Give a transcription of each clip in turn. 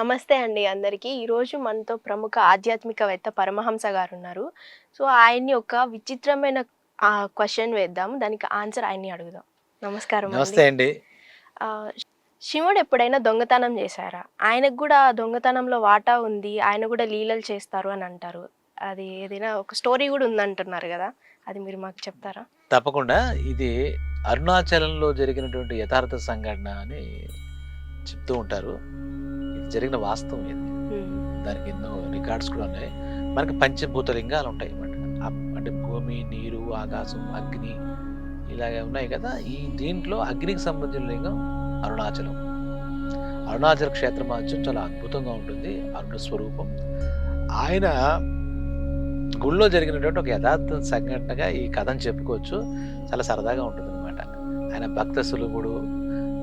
నమస్తే అండి అందరికీ. ఈరోజు మనతో ప్రముఖ ఆధ్యాత్మికవేత్త పరమహంస గారు ఉన్నారు. సో ఆయన్ని ఒక విచిత్రమైన క్వశ్చన్ వేద్దాం, దానికి ఆన్సర్ ఆయన్ని అడుగుదాం. నమస్కారం నమస్తే అండి. శివుడు ఎప్పుడైనా దొంగతనం చేశారా? ఆయనకు కూడా దొంగతనంలో వాటా ఉంది, ఆయన కూడా లీలలు చేస్తారు అని అంటారు. అది ఏదైనా ఒక స్టోరీ కూడా ఉందంటున్నారు కదా, అది మీరు మాకు చెప్తారా? తప్పకుండా. ఇది అరుణాచలంలో జరిగినటువంటి యథార్థ సంఘటన అని చెప్తూ ఉంటారు. ఇది జరిగిన వాస్తవం ఇది. దానికి ఎన్నో రికార్డ్స్ కూడా ఉన్నాయి. మనకి పంచభూత లింగాలు ఉంటాయి అన్నమాట. అంటే భూమి, నీరు, ఆకాశం, అగ్ని ఇలాగ ఉన్నాయి కదా. ఈ దీంట్లో అగ్నికి సంబంధించిన లింగం అరుణాచలం. అరుణాచల క్షేత్ర మహత్యం చాలా అద్భుతంగా ఉంటుంది. అరుణ స్వరూపం. ఆయన గుళ్ళో జరిగినటువంటి ఒక యథార్థ సంఘటనగా ఈ కథను చెప్పుకోవచ్చు. చాలా సరదాగా ఉంటుంది అనమాట. ఆయన భక్త సులభుడు,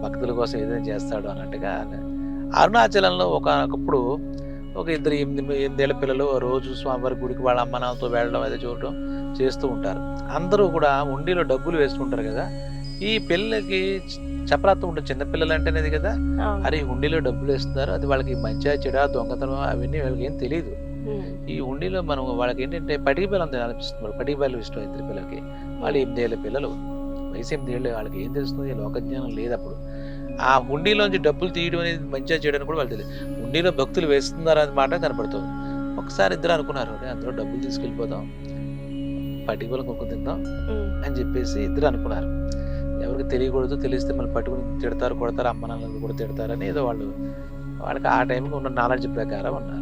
భక్తుల కోసం ఏదైనా చేస్తాడు అన్నట్టుగా. అరుణాచలంలో ఒకప్పుడు ఒక 8 పిల్లలు రోజు స్వామివారి గుడికి వాళ్ళ అమ్మ నాన్నతో వెళ్ళడం అదే చూడడం చేస్తూ ఉంటారు. అందరూ కూడా ఉండిలో డబ్బులు వేస్తుంటారు కదా. ఈ పిల్లలకి చపరాత్వం ఉంటుంది, చిన్నపిల్లలు అంటేనేది కదా. అరే హుండీలో డబ్బులు వేస్తున్నారు, అది వాళ్ళకి మంచిగా చెడా దొంగతనం అవన్నీ వాళ్ళకి ఏం తెలియదు. ఈ హుండీలో మనం వాళ్ళకి ఏంటంటే పటికి బెల్లం తినాలనిపిస్తుంది. పటికి బెల్లం ఇష్టం 2 పిల్లలకి. వాళ్ళు 8 పిల్లలు, వయసు 8 వాళ్ళకి ఏం తెలుస్తుంది? లోకజ్ఞానం లేదు అప్పుడు. ఆ హుండీలోంచి డబ్బులు తీయడం అనేది మంచిగా చేయడానికి కూడా వాళ్ళు తెలియదు. హుండీలో భక్తులు వేస్తున్నారు అన్నమాట కనపడుతుంది. ఒకసారి ఇద్దరు అనుకున్నారు, అందులో డబ్బులు తీసుకెళ్ళిపోదాం, పటికి బెల్లం కొనుక్కు తిందాం అని చెప్పేసి ఇద్దరు అనుకున్నారు. ఎవరికి తెలియకూడదు, తెలిస్తే మళ్ళీ పట్టుకుని తిడతారు, కొడతారు, అమ్మ నాన్నలు కూడా తిడతారని ఏదో వాళ్ళకి ఆ టైంకి ఉన్న నాలెడ్జ్ ప్రకారం ఉన్నారు.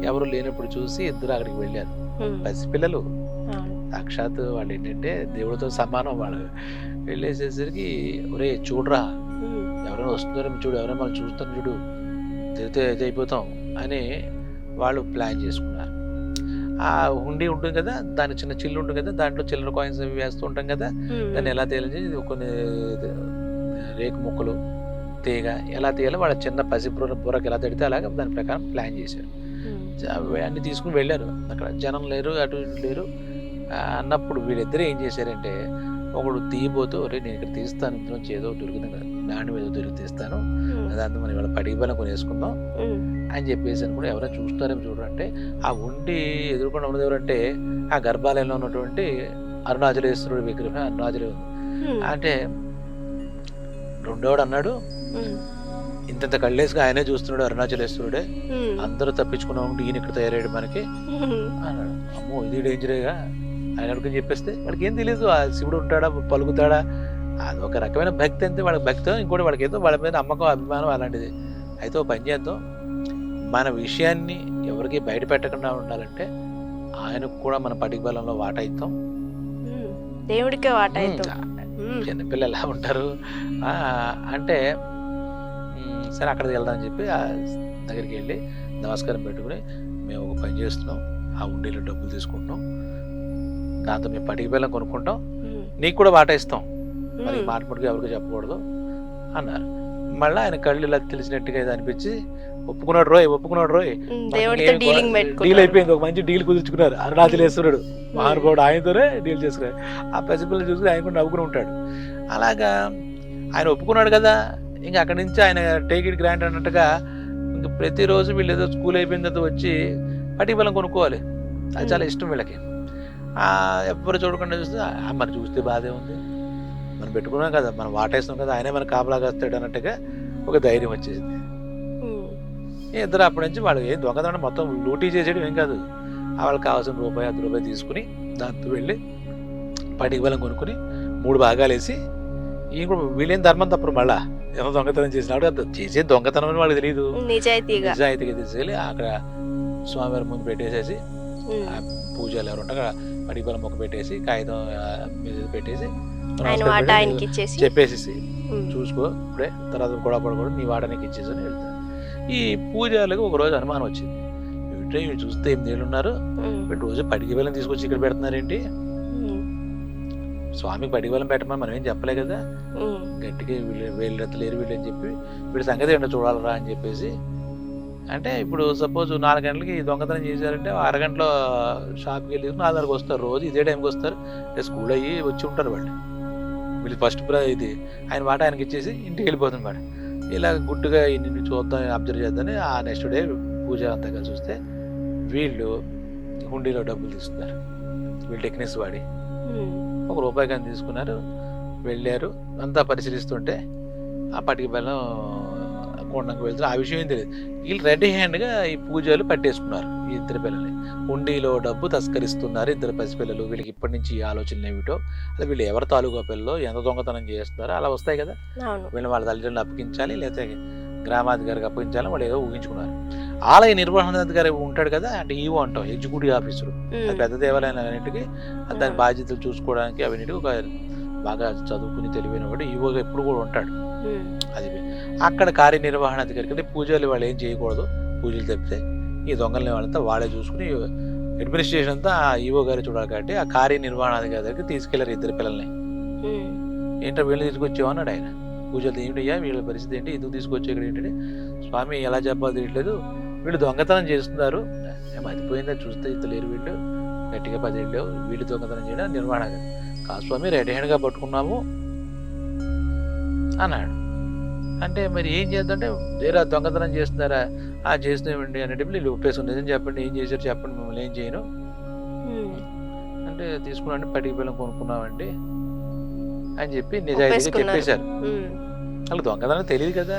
ఎవరు లేనప్పుడు చూసి ఇద్దరు అక్కడికి వెళ్ళారు. పసిపిల్లలు, సాక్షాత్ వాళ్ళు ఏంటంటే దేవుడితో సమానం. వాళ్ళు వెళ్ళేసేసరికి ఒరే చూడరా, ఎవరైనా వస్తున్నారో చూడు, ఎవరైనా మనం చూస్తాను చూడు, తిరిగితే ఇది అయిపోతాం అని వాళ్ళు ప్లాన్ చేసుకున్నారు. ఆ హుండీ ఉంటుంది కదా, దాని చిన్న చిల్లు ఉంటుంది కదా, దాంట్లో చిల్లర కాయిన్స్ అవి వేస్తూ ఉంటాం కదా. దాన్ని ఎలా తీయాలని కొన్ని రేకు ముక్కలు, తీగ ఎలా తీయాలో వాళ్ళ చిన్న బుర్రకి ఎలా తిడితే అలాగే దాని ప్రకారం ప్లాన్ చేశారు. అన్ని తీసుకుని వెళ్ళారు. అక్కడ జనం లేరు, అటు ఇటు లేరు అన్నప్పుడు వీళ్ళిద్దరూ ఏం చేశారంటే, ఒకడు తీయబోతూ నేను ఇక్కడ తీస్తాను, ఇందులోంచి ఏదో దొరికింది కదా, నాణ్యం ఏదో దొరికి తీస్తాను, దాంతో మనం ఇవాళ పడిగి బెల్లం కొనేసుకుందాం అని చెప్పేసి అనుకుంటే ఎవరైనా చూస్తారేమో చూడంటే ఆ ఉండి ఎదుర్కొన్న ఉన్నది ఎవరంటే ఆ గర్భాలయంలో ఉన్నటువంటి అరుణాచలేశ్వరుడు విగ్రహం అరుణాచలే ఉంది. అంటే రెండోడు అన్నాడు, ఇంత కళ్ళేసుగా ఆయనే చూస్తున్నాడు అరుణాచలేశ్వరుడే, అందరూ తప్పించుకున్నా ఉంటే ఈయన ఇక్కడ తయారయ్యాడు మనకి అన్నాడు. అమ్మో ఇది డేంజరేగా ఆయన అడుగుని చెప్పేస్తే వాళ్ళకి ఏం తెలియదు. ఆ శివుడు ఉంటాడా, పలుకుతాడా, అది ఒక రకమైన భక్తి అంతే. వాళ్ళకి భక్తి, ఇంకోటి వాళ్ళకి ఏదో వాళ్ళ మీద నమ్మకం, అభిమానం అలాంటిది. అయితే ఒక పని చేద్దాం, మన విషయాన్ని ఎవరికి బయట పెట్టకుండా ఉండాలంటే ఆయనకు కూడా మన పటిక బెల్లంలో వాటా ఇద్దాం, దేవుడికే వాటా ఇద్దాం. చిన్నపిల్లలు ఎలా ఉంటారు అంటే సరే అక్కడికి వెళ్దాం అని చెప్పి ఆ దగ్గరికి వెళ్ళి నమస్కారం పెట్టుకుని, మేము ఒక పని చేస్తున్నాం, ఆ ఉండిలో డబ్బులు తీసుకుంటున్నాం, దాంతో మేము పటిక బెల్లం కొనుక్కుంటాం, నీకు కూడా వాటా ఇస్తాం, మరి మాట ముట్టుగా ఎవరికి చెప్పకూడదు అన్నారు. మళ్ళీ ఆయన కళ్ళు ఇలా తెలిసినట్టుగా ఇది అనిపించి ఒప్పుకున్నాడు రోయ్ డీల్ అయిపోయింది. ఒక మంచి డీల్ కుదుర్చుకున్నారు. అరుణాచలేశ్వరుడు మహానుభావుడు ఆయనతోనే డీల్ చేసుకున్నారు. ఆ పసిపిల్లలు చూసి ఆయన కూడా నవ్వుకుని ఉంటాడు. అలాగా ఆయన ఒప్పుకున్నాడు కదా. ఇంకా అక్కడి నుంచి ఆయన టేక్ ఇట్ గ్రాంట్ అన్నట్టుగా ఇంక ప్రతిరోజు వీళ్ళు ఏదో స్కూల్ అయిపోయిన తర్వాత వచ్చి పటిక బెల్లం కొనుక్కోవాలి. అది చాలా ఇష్టం వీళ్ళకి. ఎవరు చూడకుండా చూస్తే మరి చూస్తే బాధే ఉంది, మనం పెట్టుకున్నాం కదా, మనం వాటేస్తాం కదా, ఆయనే మన కాపలాగా వస్తాడు అన్నట్టుగా ఒక ధైర్యం వచ్చేది. ఇద్దరు అప్పటి నుంచి వాళ్ళు ఏం దొంగతనం మొత్తం లూటీ చేసేయడం ఏం కాదు. వాళ్ళకి కావాల్సిన రూపాయి 10 రూపాయలు తీసుకుని దాంతో వెళ్ళి పటిక బెల్లం కొనుక్కుని 3 భాగాలు వేసి, ఈయన కూడా వీళ్ళేం ధర్మం తప్పరు. మళ్ళా ఏమో దొంగతనం చేసినాడు, చేసే దొంగతనం అని వాళ్ళకి తెలియదు. నిజాయితీగా తీసుకెళ్ళి అక్కడ స్వామివారి ముందు పెట్టేసేసి, పూజలు ఎవరు ఉంటారు అక్కడ పటిక బెల్లం మొక్క పెట్టేసి, కాగితం మీద పెట్టేసి చెప్పేసి చూసుకో ఇప్పుడే, తర్వాత గొడవ పడకూడదు, నీ వాడనికి ఇచ్చేసి వెళ్తాను. ఈ పూజలకు ఒక రోజు అనుమానం వచ్చింది, ఇవి చూస్తే 8 ఏళ్ళు ఉన్నారు, రోజు పటిక బెల్లం తీసుకొచ్చి ఇక్కడ పెడుతున్నారేంటి, స్వామికి పటిక బెల్లం పెట్టమని మనం ఏం చెప్పలే కదా, గట్టిగా వీళ్ళు లేరు వీళ్ళు అని చెప్పి వీడి సంగతి ఏంటో చూడాలరా అని చెప్పేసి. అంటే ఇప్పుడు సపోజ్ 4 గంటలకి దొంగతనం చేశారంటే 6 గంటలో షాప్కి వెళ్ళి 4:30కి వస్తారు, రోజు ఇదే టైంకి వస్తారు, స్కూల్ అయ్యి వచ్చి ఉంటారు వాళ్ళు. వీళ్ళు ఫస్ట్ ఇది ఆయన మాట ఆయనకి ఇచ్చేసి ఇంటికి వెళ్ళిపోతున్నమాట. ఇలా గుట్టుగా నిన్ను చూద్దాం అబ్జర్వ్ చేద్దామని ఆ నెక్స్ట్ డే పూజ అంతా కలిసి చూస్తే వీళ్ళు హుండీలో డబ్బులు తీసుకున్నారు. వీళ్ళు టెక్నిక్స్ వాడి ₹1 కానీ తీసుకున్నారు. వెళ్ళారు, అంతా పరిశీలిస్తుంటే ఆ పటికి బెల్లం కొండకు వెళ్తారు. ఆ విషయం ఏం తెలియదు. వీళ్ళు రెడీ హ్యాండ్గా ఈ పూజలు పట్టేసుకున్నారు. ఈ ఇద్దరు పిల్లల్ని హుండీలో డబ్బు తస్కరిస్తున్నారు. ఇద్దరు పసిపిల్లలు. వీళ్ళకి ఇప్పటి నుంచి ఈ ఆలోచనలు ఏమిటో, అలా వీళ్ళు ఎవరి తాలూకా పిల్లలు ఎంత దొంగతనం చేస్తున్నారో అలా వస్తాయి కదా. వీళ్ళు వాళ్ళ తల్లిదండ్రులు అప్పగించాలి, లేకపోతే గ్రామాధికారికి అప్పగించాలి, వాళ్ళు ఏదో ఊహించుకున్నారు. ఆలయ నిర్వహణాధికారి ఉంటాడు కదా, అంటే ఈవో అంటాం, ఎగ్జిక్యూటివ్ ఆఫీసరు. అది పెద్ద దేవాలయాలన్నింటికి దాని బాధ్యతలు చూసుకోవడానికి అవన్నిటికి ఒక బాగా చదువుకుని తెలివైన వాడు ఈవోగా ఎప్పుడు కూడా ఉంటాడు. అది అక్కడ కార్యనిర్వహణాధికారికి పూజలు వాళ్ళు ఏం చేయకూడదు, పూజలు తప్పితే ఈ దొంగల్ని వాళ్ళంతా వాళ్ళే చూసుకుని అడ్మినిస్ట్రేషన్ అంతా ఆ ఈవో గారు చూడాలి. కాబట్టి ఆ కార్యనిర్వహణాధికారి దగ్గరికి తీసుకెళ్లారు ఇద్దరు పిల్లల్ని. ఏంటో వీళ్ళు తీసుకొచ్చావు అన్నాడు ఆయన. పూజలు ఏమిటయ్యా, వీళ్ళ పరిస్థితి ఏంటి, ఎందుకు తీసుకొచ్చే ఇక్కడ ఏంటంటే, స్వామి ఎలా చెప్పాలో తెలియట్లేదు, వీళ్ళు దొంగతనం చేస్తున్నారు, మతిపోయిందా చూస్తే ఇంత లేరు, వీళ్ళు గట్టిగా 10 ఏళ్ళు వీళ్ళు దొంగతనం చేయడం నిర్వహణ కాదు స్వామి, రెడీ హ్యాండ్గా పట్టుకున్నాము అన్నాడు. అంటే మరి ఏం చేద్దంటే, వేరే దొంగతనం చేస్తున్నారా, చేస్తున్నామండి అనేటప్పుడు వీళ్ళు ఒప్పేసుకుని నిజం చెప్పండి, ఏం చేశారు చెప్పండి, మిమ్మల్ని ఏం చేయను అంటే, తీసుకున్నాండి పటికి బెల్లం కొనుక్కున్నామండి అని చెప్పి నిజాయితీగా చెప్పేశారు. అలా దొంగతనం తెలియదు కదా.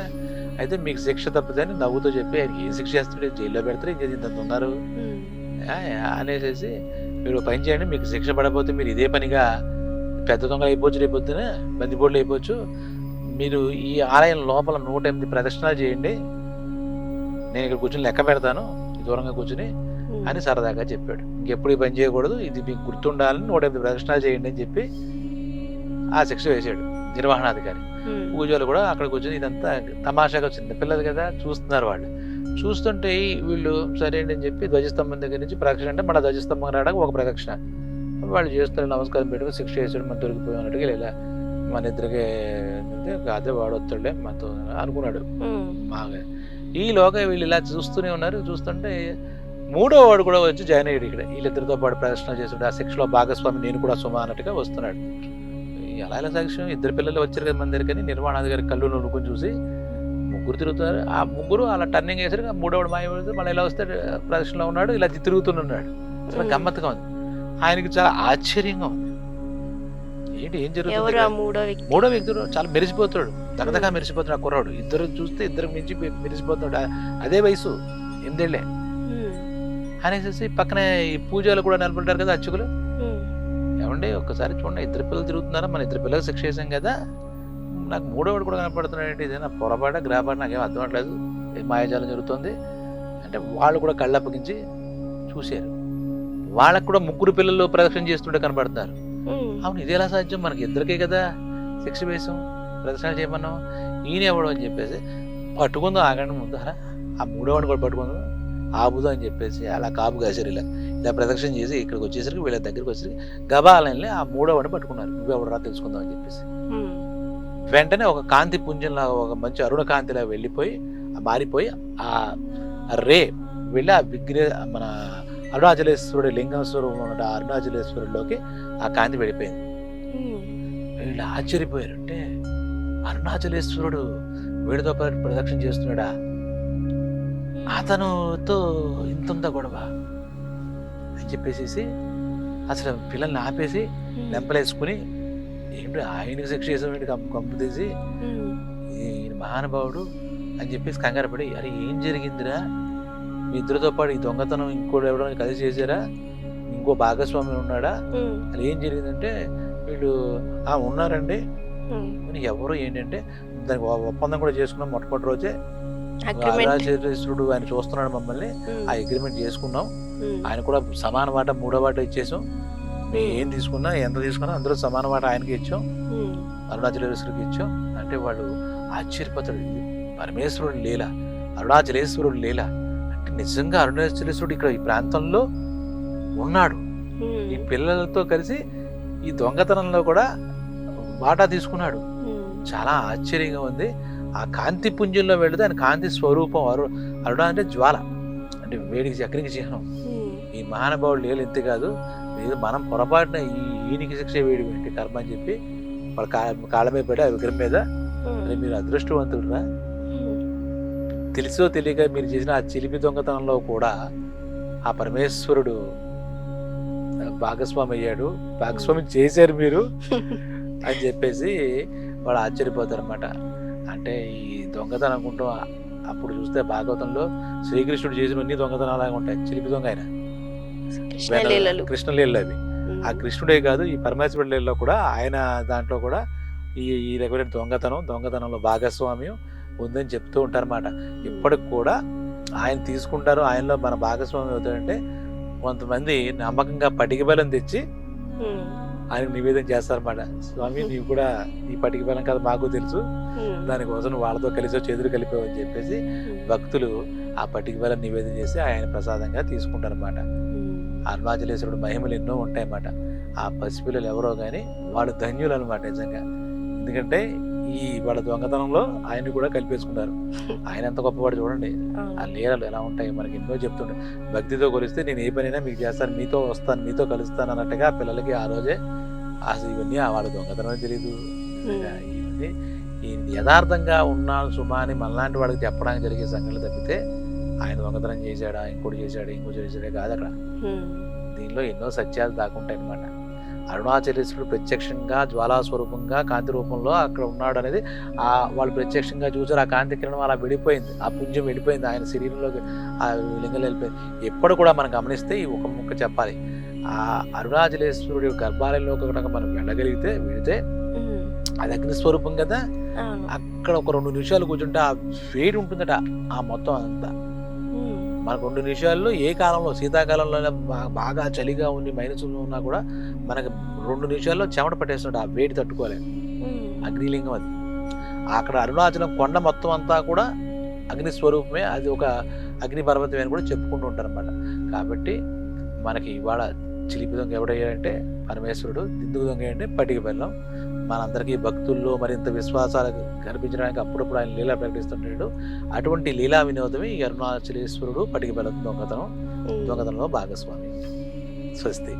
అయితే మీకు శిక్ష తప్పదని నవ్వుతో చెప్పి, ఆయనకి ఏం శిక్ష చేస్తాడు, జైల్లో పెడతారు, ఇంకేది ఇంత ఉన్నారు అనేసి, మీరు పని చేయండి, మీకు శిక్ష పడకపోతే మీరు ఇదే పనిగా పెద్ద దొంగలు అయిపోవచ్చు, రేపొద్దున బందిపోట్లు అయిపోవచ్చు, మీరు ఈ ఆలయం లోపల 108 ప్రదక్షిణాలు చేయండి, నేను ఇక్కడ కూర్చొని లెక్క పెడతాను దూరంగా కూర్చుని అని సరదాగా చెప్పాడు. ఇంకెప్పుడు ఈ పని చేయకూడదు, ఇది మీకు గుర్తుండాలని 108 ప్రదక్షిణాలు చేయండి అని చెప్పి ఆ శిక్ష వేసాడు నిర్వహణాధికారి. పూజలు కూడా అక్కడ కూర్చొని ఇదంతా తమాషాగా వచ్చింది, పిల్లలు కదా చూస్తున్నారు. వాళ్ళు చూస్తుంటే వీళ్ళు సరే అని చెప్పి ధ్వజస్తంభం దగ్గర నుంచి ప్రదక్షిణ అంటే మన ధ్వజస్తంభం రావడానికి ఒక ప్రదక్షిణ వాళ్ళు చేస్తారు, నమస్కారం పెట్టుకుని శిక్ష వేసాడు, మనం దొరికిపోయి అన్నట్టుగా ఇలా మన ఇద్దరికి అదే వాడు వస్తాడులే మనతో అనుకున్నాడు బాగా. ఈలోగా వీళ్ళు ఇలా చూస్తూనే ఉన్నారు. చూస్తుంటే 3వ వాడు కూడా వచ్చి జాయిన్ అయ్యాడు ఇక్కడ. వీళ్ళిద్దరితో పాటు ప్రదర్శన చేస్తుంటే ఆ శిక్షలో భాగస్వామి నేను కూడా సుమా అన్నట్టుగా వస్తున్నాడు. ఎలా సాక్ష్యం, ఇద్దరు పిల్లలు వచ్చారు కదా మన దగ్గర, నిర్వహణాధికారి కళ్ళు నొలుకొని చూసి ముగ్గురు తిరుగుతున్నారు. ఆ ముగ్గురు అలా టర్నింగ్ వేసారు, 3వ మాయపడుతూ మళ్ళీ ఇలా వస్తే ప్రదర్శనలో ఉన్నాడు, ఇలా తిరుగుతున్నాడు. అసలు గమ్మత్తుగా ఉంది. ఆయనకి చాలా ఆశ్చర్యంగా ఉంది, ఏంటి ఏం జరుగుతుంది. 3వ వ్యక్తి చాలా మెరిసిపోతాడు, దగదగా మెరిసిపోతాడు ఆ కుర్రాడు. ఇద్దరు చూస్తే ఇద్దరు మించి మెరిసిపోతాడు, అదే వయసు 8 ఏళ్లే అనేసి. పక్కనే ఈ పూజలు కూడా నిలబడ్డారు కదా అర్చకులు. ఏమండి ఒక్కసారి చూడండి, ఇద్దరు పిల్లలు తిరుగుతున్నారా, మన ఇద్దరు పిల్లలకు శిక్ష వేసాం కదా, నాకు 3వ కూడా కనపడుతున్నాడు ఏంటి, ఇదేనా పొరపాట గ్రాపాట, నాకేం అర్థం అవట్లేదు, మాయాజాలం జరుగుతుంది అంటే వాళ్ళు కూడా కళ్ళు అప్పగించి చూశారు. వాళ్ళకు కూడా 3 పిల్లలు ప్రదక్షిణ చేస్తుంటే కనపడుతున్నారు. అవును ఇది ఎలా సాధ్యం, మనకి ఇద్దరికే కదా శిక్ష వేసాం, ప్రదక్షిణ చేయమన్నాం, ఈయన ఎవడు అని చెప్పేసి పట్టుకుందాం, ఆగండి ముందు ఆ 3వ కూడా పట్టుకుందాం ఆపుదాం అని చెప్పేసి అలా కాపు కాశారు. ఇలా ప్రదక్షిణ చేసి ఇక్కడికి వచ్చేసరికి వీళ్ళ దగ్గరికి వచ్చేసరికి గబాలని ఆ 3వ పట్టుకున్నారు, నువ్వెవడరా తెలుసుకుందాం అని చెప్పేసి. వెంటనే ఒక కాంతి పుంజంలా, ఒక మంచి అరుణ కాంతిలా వెళ్ళిపోయి మారిపోయి ఆ రే వెళ్ళి ఆ విగ్రహ మన అరుణాచలేశ్వరుడు లింగేశ్వరం ఉన్న అరుణాచలేశ్వరుడిలోకి ఆ కాంతి వెళ్ళిపోయింది. వీళ్ళు ఆశ్చర్యపోయారు, అంటే అరుణాచలేశ్వరుడు వీడితో పాటు ప్రదక్షిణ చేస్తున్నాడా, అతనుతో ఇంత గొడవ అని చెప్పేసి అసలు పిల్లల్ని ఆపేసి లెంపలేసుకుని, ఏంటి ఆయనకి శిక్ష చేసాడు కంపు తీసి, ఈయన మహానుభావుడు అని చెప్పేసి కంగారు పడి, అరే ఏం జరిగిందిరా, మీ ఇద్దరితో పాటు ఈ దొంగతనం ఇంకోటి ఎవరైనా కలిసి చేశారా, ఇంకో భాగస్వామి ఉన్నాడా, అది ఏం జరిగిందంటే వీళ్ళు ఉన్నారండి, ఎవరు ఏంటంటే దానికి ఒప్పందం కూడా చేసుకున్నాం, మొట్టమొదటి రోజే అరుణాచలేశ్వరుడు ఆయన చూస్తున్నాడు మమ్మల్ని, ఆ అగ్రిమెంట్ చేసుకున్నాం, ఆయన కూడా సమాన వాట 3వ వాట ఇచ్చేసాం, మేము ఏం తీసుకున్నా ఎంత తీసుకున్నా అందులో సమాన వాట ఆయనకి ఇచ్చాం, అరుణాచలేశ్వరుడికి ఇచ్చాం అంటే వాళ్ళు ఆశ్చర్యపోతాడు. ఇది పరమేశ్వరుడు లీల, అరుణాచలేశ్వరుడు లీల అంటే నిజంగా అరుణాచలేశ్వరుడు ఇక్కడ ఈ ప్రాంతంలో ఉన్నాడు, ఈ పిల్లలతో కలిసి ఈ దొంగతనంలో కూడా వాటా తీసుకున్నాడు. చాలా ఆశ్చర్యంగా ఉంది. ఆ కాంతి పుంజంలో వెళితే ఆయన కాంతి స్వరూపం అరుణ అంటే జ్వాల, అంటే వేడికి అగ్నికి చిహ్నం. ఈ మహానుభావుడు లీల ఇంత కాదు, లేదు మనం పొరపాటున ఈయనకి శిక్ష వేడి ఏంటి కర్మ అని చెప్పి వాళ్ళ కాళ్ళ మీద పడి ఆ విగ్రహం మీద, "అరే మీరు అదృష్టవంతుడురా, తెలుసో తెలియక మీరు చేసిన ఆ చిలిపి దొంగతనంలో కూడా ఆ పరమేశ్వరుడు భాగస్వామి అయ్యాడు, భాగస్వామి చేశారు మీరు" అని చెప్పేసి వాళ్ళు ఆశ్చర్యపోతారన్నమాట. అంటే ఈ దొంగతనం అనుకుంటూ అప్పుడు చూస్తే భాగవతంలో శ్రీకృష్ణుడు చేసినవన్నీ దొంగతనాలాగా ఉంటాయి. చిలిపి దొంగ ఆయన, కృష్ణలీలలు అవి. ఆ కృష్ణుడే కాదు, ఈ పరమేశ్వరుడి లీలలో కూడా ఆయన దాంట్లో కూడా ఈ రకమైన దొంగతనంలో భాగస్వామ్యం ఉందని చెప్తూ ఉంటారన్నమాట. ఇప్పటికి కూడా ఆయన తీసుకుంటారు, ఆయనలో మన భాగస్వామ్యం అవుతాడంటే కొంతమంది నమ్మకంగా పటిక బెల్లం తెచ్చి ఆయనకు నివేదన చేస్తారన్నమాట. స్వామి నీవు కూడా ఈ పటిక బెల్లం కదా మాకు తెలుసు, దానికోసం వాళ్ళతో కలిసి చేతులు కలిపావు అని చెప్పేసి భక్తులు ఆ పటిక బెల్లం నివేదన చేసి ఆయన ప్రసాదంగా తీసుకుంటారన్నమాట. అరుణాచలేశ్వరుడు మహిమలు ఎన్నో ఉంటాయన్నమాట. ఆ పసిపిల్లలు ఎవరో కానీ వాళ్ళు ధన్యులు అనమాట నిజంగా. ఎందుకంటే ఈ వాళ్ళ దొంగతనంలో ఆయన కూడా కలిపేసుకున్నారు. ఆయన ఎంత గొప్పవాడు చూడండి. ఆ లీలలు ఎలా ఉంటాయి మనకి ఎన్నో చెప్తుండే. భక్తితో కొలిస్తే నేను ఏ పనైనా మీకు చేస్తాను, మీతో వస్తాను, మీతో కలుస్తాను అన్నట్టుగా పిల్లలకి ఆ రోజే అసలు ఇవన్నీ వాళ్ళ దొంగతనం తెలియదు. ఇవన్నీ ఈ యథార్థంగా ఉన్నాను సుమా అని మనలాంటి వాళ్ళకి చెప్పడానికి జరిగే సంఘటనలు తప్పితే ఆయన దొంగతనం చేశాడా, ఇంకోటి చేశాడే కాదు అక్కడ. దీనిలో ఎన్నో సత్యాలు దాక్కుంటాయి అన్నమాట. అరుణాచలేశ్వరుడు ప్రత్యక్షంగా జ్వాలాస్వరూపంగా కాంతి రూపంలో అక్కడ ఉన్నాడు అనేది వాళ్ళు ప్రత్యక్షంగా చూసారు. ఆ కాంతి కిరణం అలా వెళ్ళిపోయింది, ఆ పుంజం వెళ్ళిపోయింది, ఆయన శరీరంలోకి ఆ లింగం వెళ్ళిపోయింది. ఎప్పుడు కూడా మనం గమనిస్తే ఈ ఒక ముక్క చెప్పాలి, ఆ అరుణాచలేశ్వరుడి గర్భాలయంలోకి కనుక మనం వెళితే అది అగ్నిస్వరూపం కదా. అక్కడ ఒక 2 నిమిషాలు కూర్చుంటే ఆ వేడి ఉంటుందట ఆ మొత్తం అంతా. మనకు 2 నిమిషాల్లో ఏ కాలంలో, శీతాకాలంలో బాగా చలిగా ఉండి మైనస్లో ఉన్నా కూడా మనకు 2 నిమిషాల్లో చెమట పట్టేస్తున్నాడు, ఆ వేడి తట్టుకోలేదు. అగ్నిలింగం అది. అక్కడ అరుణాచలం కొండ మొత్తం అంతా కూడా అగ్ని స్వరూపమే, అది ఒక అగ్ని పర్వతమే అని కూడా చెప్పుకుంటూ ఉంటారు అన్నమాట. కాబట్టి మనకి ఇవాళ చిలిపి దొంగ ఎవడయ్యాడంటే పరమేశ్వరుడు, దిందుకు దొంగ అంటే పటిక బెల్లం. మనందరికీ భక్తుల్లో మరింత విశ్వాసాలకు కనిపించడానికి అప్పుడప్పుడు ఆయన లీలా ప్రకటిస్తుంటాడు. అటువంటి లీలా వినోదమే ఈ అరుణాచలేశ్వరుడు పటిక బెల్లం దొంగతనంలో భాగస్వామి. స్వస్తి.